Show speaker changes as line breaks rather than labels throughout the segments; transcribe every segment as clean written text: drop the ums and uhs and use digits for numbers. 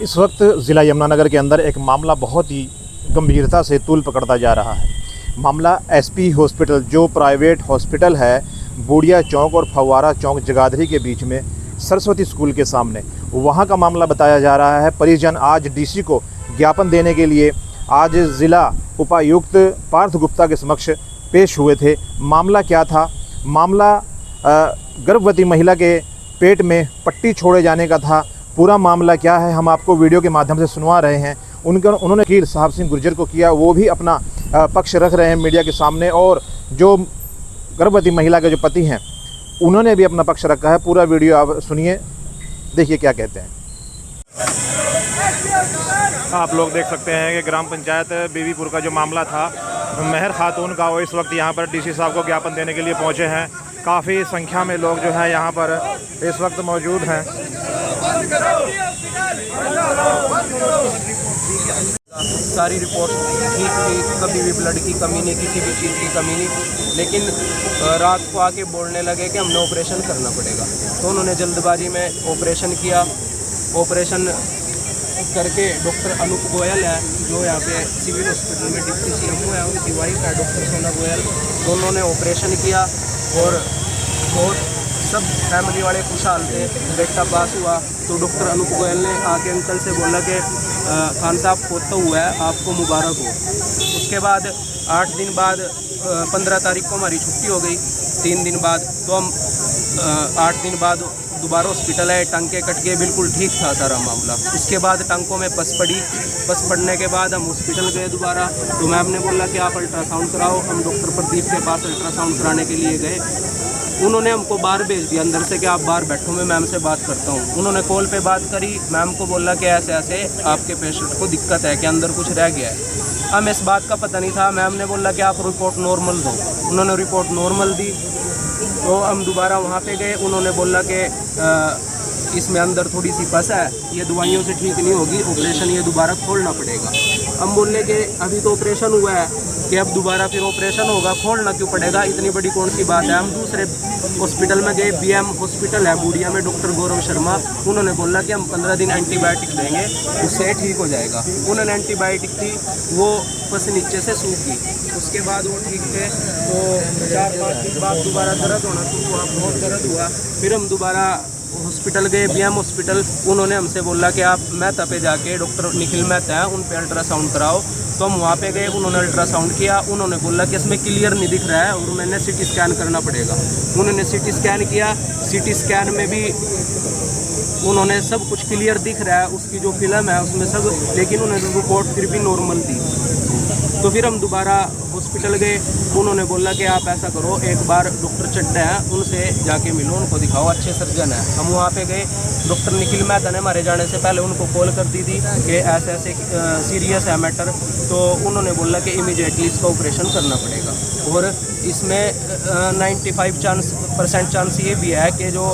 इस वक्त ज़िला यमुनानगर के अंदर एक मामला बहुत ही गंभीरता से तूल पकड़ता जा रहा है। मामला एसपी हॉस्पिटल, जो प्राइवेट हॉस्पिटल है बूढ़िया चौक और फव्वारा चौक जगाधरी के बीच में, सरस्वती स्कूल के सामने, वहाँ का मामला बताया जा रहा है। परिजन आज डीसी को ज्ञापन देने के लिए आज ज़िला उपायुक्त पार्थ गुप्ता के समक्ष पेश हुए थे। मामला क्या था? मामला गर्भवती महिला के पेट में पट्टी छोड़े जाने का था। पूरा मामला क्या है हम आपको वीडियो के माध्यम से सुनवा रहे हैं। उन्होंने वकील साहब सिंह गुर्जर को किया, वो भी अपना पक्ष रख रहे हैं मीडिया के सामने, और जो गर्भवती महिला के जो पति हैं उन्होंने भी अपना पक्ष रखा है। पूरा वीडियो आप सुनिए, देखिए क्या कहते हैं। आप लोग देख सकते हैं कि ग्राम पंचायत बीबीपुर का जो मामला था, मेहर खातून का, वो इस वक्त यहाँ पर डीसी साहब को ज्ञापन देने के लिए पहुँचे हैं। काफ़ी संख्या में लोग जो है यहाँ पर इस वक्त मौजूद हैं।
सारी रिपोर्ट ठीक थी, कभी भी ब्लड की कमी नहीं, किसी भी चीज़ की कमी नहीं, लेकिन रात को आके बोलने लगे कि हमने ऑपरेशन करना पड़ेगा। तो उन्होंने जल्दबाजी में ऑपरेशन किया। ऑपरेशन करके डॉक्टर अनूप गोयल है, जो यहाँ पे सिविल हॉस्पिटल में डिप्टी CMO है, उनकी वाइफ है डॉक्टर सोना गोयल, तो उन्होंने ऑपरेशन किया और सब फैमिली वाले खुशहाल थे। बेटा पास हुआ तो डॉक्टर अनूप गोयल ने आके अंकल से बोला कि खान साहब पोता हुआ है, आपको मुबारक हो। उसके बाद 8 दिन बाद 15 तारीख को हमारी छुट्टी हो गई। 3 दिन बाद तो हम 8 दिन बाद दोबारा हॉस्पिटल आए। टांके कट गए, बिल्कुल ठीक था सारा मामला। उसके बाद टांकों में पस पड़ी। पस पड़ने के बाद हम हॉस्पिटल गए दोबारा, तो मैम ने बोला कि आप अल्ट्रासाउंड कराओ। हम डॉक्टर प्रदीप के पास अल्ट्रासाउंड कराने के लिए गए। उन्होंने हमको बाहर भेज दिया अंदर से कि आप बाहर बैठो, मैं मैम से बात करता हूँ। उन्होंने कॉल पे बात करी, मैम को बोला कि ऐसे ऐसे आपके पेशेंट को दिक्कत है कि अंदर कुछ रह गया है। हमें इस बात का पता नहीं था। मैम ने बोला कि आप रिपोर्ट नॉर्मल दो। उन्होंने रिपोर्ट नॉर्मल दी, तो हम दोबारा वहाँ पे गए। उन्होंने बोला कि इसमें अंदर थोड़ी सी पस है, ये दवाइयों से ठीक नहीं होगी, ऑपरेशन ये दोबारा खोलना पड़ेगा। हम बोले कि अभी तो ऑपरेशन हुआ है कि अब दोबारा फिर ऑपरेशन होगा, खोलना क्यों पड़ेगा, इतनी बड़ी कौन सी बात है। हम दूसरे हॉस्पिटल में गए, BM हॉस्पिटल है बूढ़िया में, डॉक्टर गौरव शर्मा। उन्होंने बोला कि हम 15 दिन एंटीबायोटिक देंगे, उससे ठीक हो जाएगा। उन्होंने एंटीबायोटिक थी, वो पस नीचे से सूख गई। उसके बाद वो ठीक थे, तो 4-5 दिन बाद दोबारा दर्द होना शुरू हुआ, बहुत दर्द हुआ। फिर हम दोबारा हॉस्पिटल गए, BM हॉस्पिटल। उन्होंने हमसे बोला कि आप मेहता पे जाके, डॉक्टर निखिल मेहता है, उन पे अल्ट्रासाउंड कराओ। तो हम वहाँ पे गए, उन्होंने अल्ट्रासाउंड किया। उन्होंने बोला कि इसमें क्लियर नहीं दिख रहा है और मैंने CT स्कैन करना पड़ेगा। उन्होंने CT स्कैन किया। CT स्कैन में भी उन्होंने सब कुछ क्लियर दिख रहा है, उसकी जो फिल्म है उसमें सब, लेकिन उन्होंने रिपोर्ट फिर भी नॉर्मल दी। तो फिर हम दोबारा हॉस्पिटल गए। उन्होंने बोला कि आप ऐसा करो, एक बार डॉक्टर चड्डा हैं, उनसे जाके मिलो, उनको दिखाओ, अच्छे सर्जन हैं। हम वहाँ पे गए। डॉक्टर निखिल मेहता ने हमारे जाने से पहले उनको कॉल कर दी थी कि ऐसे ऐसे सीरियस है मैटर। तो उन्होंने बोला कि इमीडिएटली इसका ऑपरेशन करना पड़ेगा। और इसमें 95% चांस ये भी है कि जो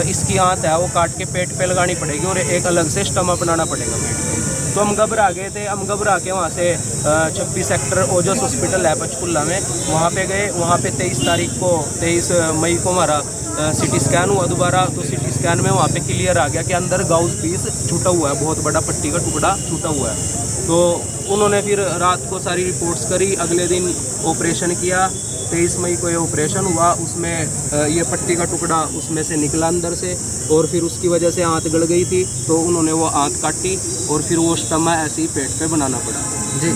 इसकी आंत है वो काट के पेट पे लगानी पड़ेगी और एक अलग से स्टमक बनाना पड़ेगा पेट को। तो हम घबरा गए थे। हम घबरा के वहाँ से 26 सेक्टर ओजस हॉस्पिटल है पंचकुला में, वहाँ पे गए। वहाँ पे 23 मई को हमारा CT स्कैन हुआ दोबारा। तो CT स्कैन में वहाँ पे क्लियर आ गया कि अंदर गाउस पीस छूटा हुआ है, बहुत बड़ा पट्टी का टुकड़ा छूटा हुआ है। तो उन्होंने फिर रात को सारी रिपोर्ट्स करी। अगले दिन ऑपरेशन किया। 23 मई को ये ऑपरेशन हुआ। उसमें ये पट्टी का टुकड़ा उसमें से निकला अंदर से, और फिर उसकी वजह से आंत गड़ गई थी, तो उन्होंने वो आंत काटी और फिर वो स्टमा ऐसे ही पेट पे बनाना पड़ा।
जी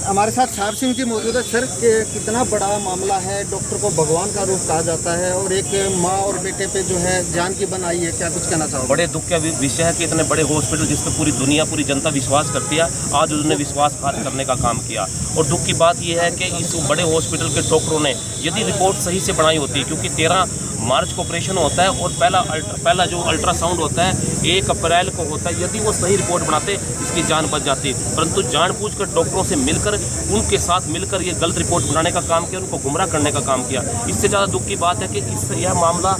हमारे साथ साहब सिंह जी मौजूद है। सर, कितना बड़ा मामला है, डॉक्टर को भगवान का रूप कहा जाता है और एक माँ और बेटे पे जो है जान की बनाई है, क्या कुछ कहना चाहोगे?
बड़े दुख का विषय है कि इतने बड़े हॉस्पिटल जिस पर पूरी दुनिया, पूरी जनता विश्वास करती है, आज उन्होंने विश्वासघात करने का काम किया। और दुख की बात यह है कि इस बड़े हॉस्पिटल के डॉक्टरों ने यदि रिपोर्ट सही से बनाई होती, क्योंकि 13 मार्च को ऑपरेशन होता है और पहला जो अल्ट्रासाउंड होता है 1 अप्रैल को होता है, यदि वो सही रिपोर्ट बनाते इसकी जान बच जाती। परंतु जानबूझकर डॉक्टरों से मिलकर, उनके साथ मिलकर ये गलत रिपोर्ट बनाने का काम किया, उनको गुमराह करने का काम किया। इससे ज़्यादा दुख की बात है कि यह मामला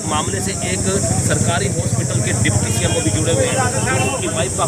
मामले से एक सरकारी हॉस्पिटल के डिप्टी सीएम भी जुड़े हुए हैं, जो उनकी वाइफ का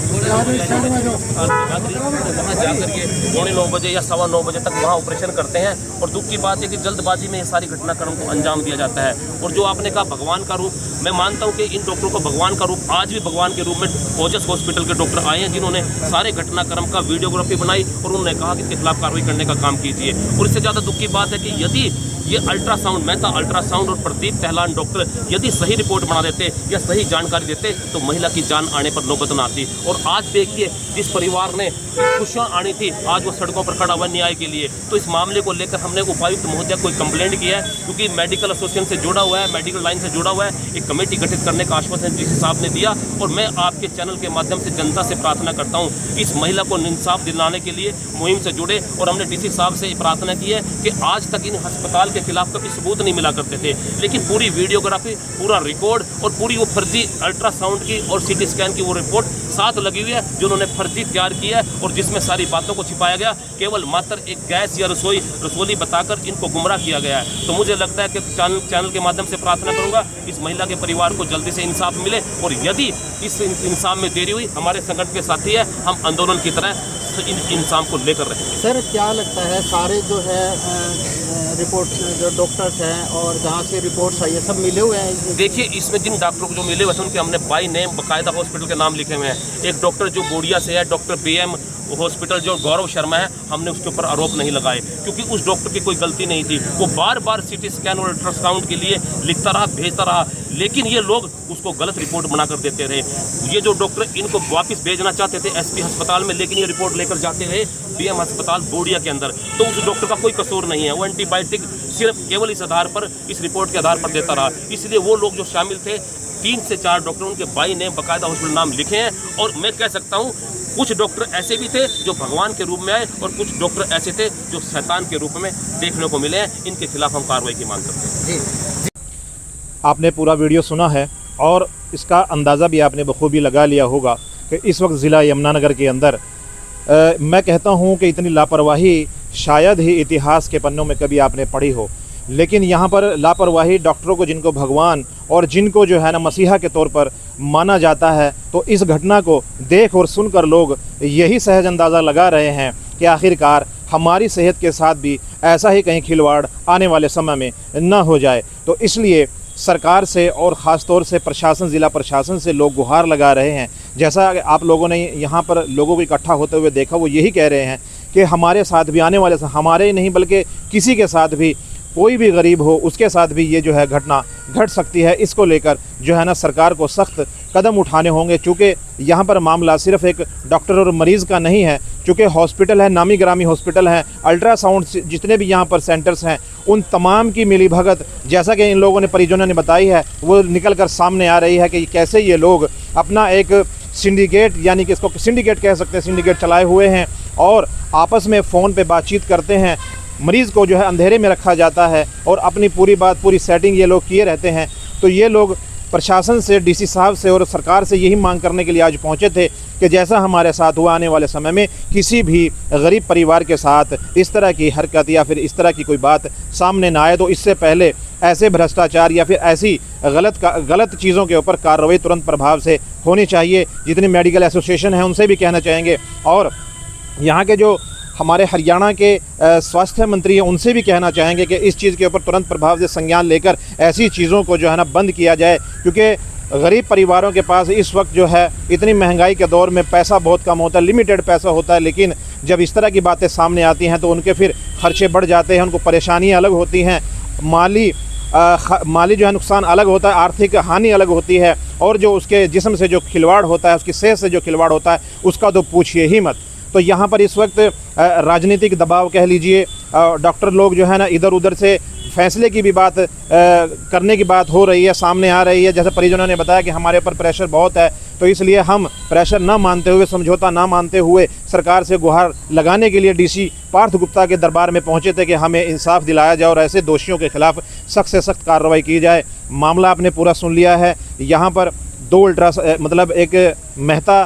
वहाँ जाकर के 9:15 बजे या 9:15 बजे तक वहाँ ऑपरेशन करते हैं। और दुख की बात है कि जल्दबाजी में ये सारी घटनाक्रम को अंजाम दिया जाता है। और जो आपने कहा भगवान का रूप, मैं मानता हूँ कि इन डॉक्टरों को भगवान का रूप आज भी भगवान के रूप में ओजस हॉस्पिटल के डॉक्टर आए हैं, जिन्होंने सारे घटनाक्रम का वीडियोग्राफी बनाई और उन्होंने कहा कि इनके खिलाफ कार्रवाई करने का काम कीजिए। और इससे ज़्यादा दुख की बात है कि यदि ये अल्ट्रासाउंड, मेहता अल्ट्रासाउंड और प्रदीप टहलान डॉक्टर यदि सही रिपोर्ट बना देते या सही जानकारी देते तो महिला की जान आने पर नौबत न आती। और आज देखिए, जिस परिवार ने खुशियाँ आनी थी, आज वो सड़कों पर खड़ा हुआ न्याय के लिए। तो इस मामले को लेकर हमने उपायुक्त महोदय को कंप्लेंट किया है, क्योंकि मेडिकल एसोसिएशन से जुड़ा हुआ है, मेडिकल लाइन से जुड़ा हुआ है। एक कमेटी गठित करने का आश्वासन डीसी साहब ने दिया। और मैं आपके चैनल के माध्यम से जनता से प्रार्थना करता हूँ, इस महिला को इंसाफ दिलाने के लिए मुहिम से जुड़े। और हमने डीसी साहब से प्रार्थना की है कि आज तक इन अस्पताल के खिलाफ कभी सबूत नहीं मिला करते थे, लेकिन पूरी वीडियोग्राफी, पूरा रिकॉर्ड और पूरी वो फर्जी अल्ट्रासाउंड की और सीटी स्कैन की वो रिपोर्ट साथ लगी हुई है, जो उन्होंने फर्जी तैयार की है और जिसमें सारी बातों को छिपाया गया। केवल मात्र एक गैस या रसोई बताकर इनको गुमराह किया गया है। तो मुझे लगता है कि चैनल के माध्यम से प्रार्थना करूंगा, इस महिला के परिवार को जल्दी से इंसाफ मिले। और यदि इस इंसाफ में देरी हुई, हमारे संगठन के साथी है, हम आंदोलन की तरह इंसाफ को लेकर रहेंगे।
सर, क्या लगता है सारे जो है रिपोर्ट जो डॉक्टर्स हैं और जहाँ से रिपोर्ट्स आई है सब मिले हुए हैं?
देखिए, इसमें जिन डॉक्टरों को जो मिले हुए थे उनके हमने बाई नेम बाकायदा हॉस्पिटल के नाम लिखे हुए हैं। एक डॉक्टर जो बोडिया से है, डॉक्टर BM हॉस्पिटल जो गौरव शर्मा है, हमने उसके ऊपर आरोप नहीं लगाए, क्योंकि उस डॉक्टर की कोई गलती नहीं थी। वो बार बार सीटी स्कैन और अल्ट्रासाउंड के लिए लिखता रहा, भेजता रहा, लेकिन ये लोग उसको गलत रिपोर्ट बनाकर देते रहे। ये जो डॉक्टर इनको वापस भेजना चाहते थे SP अस्पताल में, लेकिन ये रिपोर्ट लेकर जाते रहे BM अस्पताल बोडिया के अंदर। तो उस डॉक्टर का कोई कसूर नहीं है, वो एंटीबायोटिक सिर्फ केवल इस आधार पर, इस रिपोर्ट के आधार पर देता रहा। इसलिए वो लोग जो शामिल थे, 3 से 4 डॉक्टर, उनके बाई नेम बाकायदा हॉस्पिटल नाम लिखे हैं। और मैं कह सकता हूँ कुछ डॉक्टर ऐसे भी थे जो भगवान के रूप में आए और कुछ डॉक्टर ऐसे थे जो शैतान के रूप में देखने को मिले हैं। इनके खिलाफ हम कार्रवाई की मांग करते हैं।
आपने पूरा वीडियो सुना है और इसका अंदाज़ा भी आपने बखूबी लगा लिया होगा कि इस वक्त ज़िला यमुनानगर के अंदर मैं कहता हूँ कि इतनी लापरवाही शायद ही इतिहास के पन्नों में कभी आपने पढ़ी हो। लेकिन यहाँ पर लापरवाही डॉक्टरों को, जिनको भगवान और जिनको जो है ना मसीहा के तौर पर माना जाता है, तो इस घटना को देख और सुनकर लोग यही सहज अंदाज़ा लगा रहे हैं कि आखिरकार हमारी सेहत के साथ भी ऐसा ही कहीं खिलवाड़ आने वाले समय में न हो जाए। तो इसलिए सरकार से और ख़ास तौर से प्रशासन, ज़िला प्रशासन से लोग गुहार लगा रहे हैं। जैसा आप लोगों ने यहाँ पर लोगों को इकट्ठा होते हुए देखा, वो यही कह रहे हैं कि हमारे साथ भी आने वाले, हमारे ही नहीं बल्कि किसी के साथ भी, कोई भी गरीब हो उसके साथ भी ये जो है घटना घट सकती है। इसको लेकर जो है ना सरकार को सख्त कदम उठाने होंगे, चूँकि यहाँ पर मामला सिर्फ एक डॉक्टर और मरीज़ का नहीं है। चूँकि हॉस्पिटल है, नामी ग्रामी हॉस्पिटल है, अल्ट्रासाउंड जितने भी यहाँ पर सेंटर्स हैं, उन तमाम की मिलीभगत, जैसा कि इन लोगों ने, परिजनों ने बताई है, वो निकल कर सामने आ रही है कि कैसे ये लोग अपना एक सिंडिकेट, यानी कि इसको सिंडिकेट कह सकते हैं, सिंडिकेट चलाए हुए हैं और आपस में फ़ोन पे बातचीत करते हैं। मरीज़ को जो है अंधेरे में रखा जाता है और अपनी पूरी बात, पूरी सेटिंग ये लोग किए रहते हैं। तो ये लोग प्रशासन से, डीसी साहब से और सरकार से यही मांग करने के लिए आज पहुंचे थे कि जैसा हमारे साथ हुआ, आने वाले समय में किसी भी गरीब परिवार के साथ इस तरह की हरकत या फिर इस तरह की कोई बात सामने ना आए। तो इससे पहले ऐसे भ्रष्टाचार या फिर ऐसी गलत चीज़ों के ऊपर कार्रवाई तुरंत प्रभाव से होनी चाहिए। जितनी मेडिकल एसोसिएशन है उनसे भी कहना चाहेंगे और यहाँ के जो हमारे हरियाणा के स्वास्थ्य मंत्री हैं उनसे भी कहना चाहेंगे कि इस चीज़ के ऊपर तुरंत प्रभाव से संज्ञान लेकर ऐसी चीज़ों को जो है ना बंद किया जाए। क्योंकि गरीब परिवारों के पास इस वक्त जो है इतनी महंगाई के दौर में पैसा बहुत कम होता है, लिमिटेड पैसा होता है, लेकिन जब इस तरह की बातें सामने आती हैं तो उनके फिर खर्चे बढ़ जाते हैं, उनको परेशानियाँ अलग होती हैं, माली जो है नुकसान अलग होता है, आर्थिक हानि अलग होती है और जो उसके जिस्म से जो खिलवाड़ होता है, उसकी सेहत से जो खिलवाड़ होता है, उसका तो पूछिए ही मत। तो यहाँ पर इस वक्त राजनीतिक दबाव कह लीजिए, डॉक्टर लोग जो है ना इधर उधर से फैसले की भी बात करने की बात हो रही है, सामने आ रही है। जैसे परिजनों ने बताया कि हमारे ऊपर प्रेशर बहुत है, तो इसलिए हम प्रेशर ना मानते हुए, समझौता ना मानते हुए सरकार से गुहार लगाने के लिए डीसी पार्थ गुप्ता के दरबार में पहुंचे थे कि हमें इंसाफ दिलाया जाए और ऐसे दोषियों के खिलाफ सख्त से सख्त कार्रवाई की जाए। मामला आपने पूरा सुन लिया है। यहाँ पर 2 मतलब एक मेहता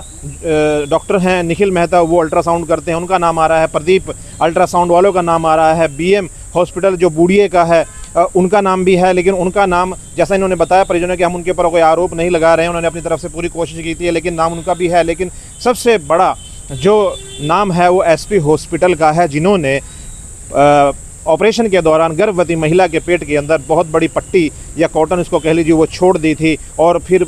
डॉक्टर हैं, निखिल मेहता, वो अल्ट्रासाउंड करते हैं, उनका नाम आ रहा है। प्रदीप अल्ट्रासाउंड वालों का नाम आ रहा है। BM हॉस्पिटल जो बूढ़िए का है, उनका नाम भी है, लेकिन उनका नाम जैसा इन्होंने बताया परिजनों कि हम उनके ऊपर कोई आरोप नहीं लगा रहे हैं, उन्होंने अपनी तरफ से पूरी कोशिश की थी, लेकिन नाम उनका भी है। लेकिन सबसे बड़ा जो नाम है वो एसपी हॉस्पिटल का है, जिन्होंने ऑपरेशन के दौरान गर्भवती महिला के पेट के अंदर बहुत बड़ी पट्टी या कॉटन इसको कह लीजिए वो छोड़ दी थी, और फिर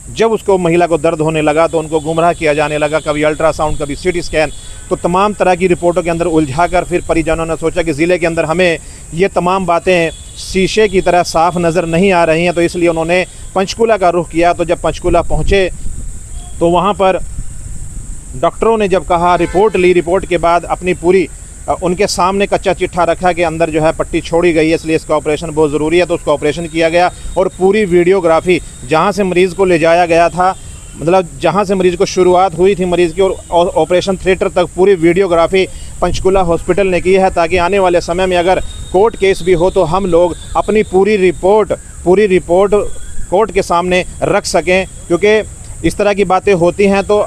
जब उसको महिला को दर्द होने लगा तो उनको गुमराह किया जाने लगा, कभी अल्ट्रासाउंड कभी सीटी स्कैन, तो तमाम तरह की रिपोर्टों के अंदर उलझाकर फिर परिजनों ने सोचा कि ज़िले के अंदर हमें ये तमाम बातें शीशे की तरह साफ नज़र नहीं आ रही हैं, तो इसलिए उन्होंने पंचकूला का रुख किया। तो जब पंचकूला पहुँचे तो वहाँ पर डॉक्टरों ने जब कहा, रिपोर्ट ली, रिपोर्ट के बाद अपनी पूरी उनके सामने कच्चा चिट्ठा रखा कि अंदर जो है पट्टी छोड़ी गई है, इसलिए इसका ऑपरेशन बहुत ज़रूरी है, तो उसका ऑपरेशन किया गया। और पूरी वीडियोग्राफी जहां से मरीज़ को ले जाया गया था, मतलब जहां से मरीज़ को शुरुआत हुई थी मरीज़ की, और ऑपरेशन थिएटर तक पूरी वीडियोग्राफी पंचकूला हॉस्पिटल ने की है, ताकि आने वाले समय में अगर कोर्ट केस भी हो तो हम लोग अपनी पूरी रिपोर्ट कोर्ट के सामने रख सकें। क्योंकि इस तरह की बातें होती हैं तो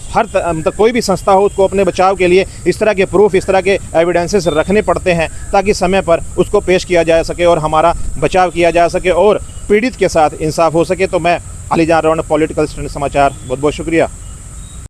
मतलब कोई भी संस्था हो उसको अपने बचाव के लिए इस तरह के प्रूफ, इस तरह के एविडेंसेस रखने पड़ते हैं, ताकि समय पर उसको पेश किया जा सके और हमारा बचाव किया जा सके और पीड़ित के साथ इंसाफ हो सके। तो मैं अलीजान रौनक, पॉलिटिकल स्टैंड समाचार, बहुत बहुत शुक्रिया।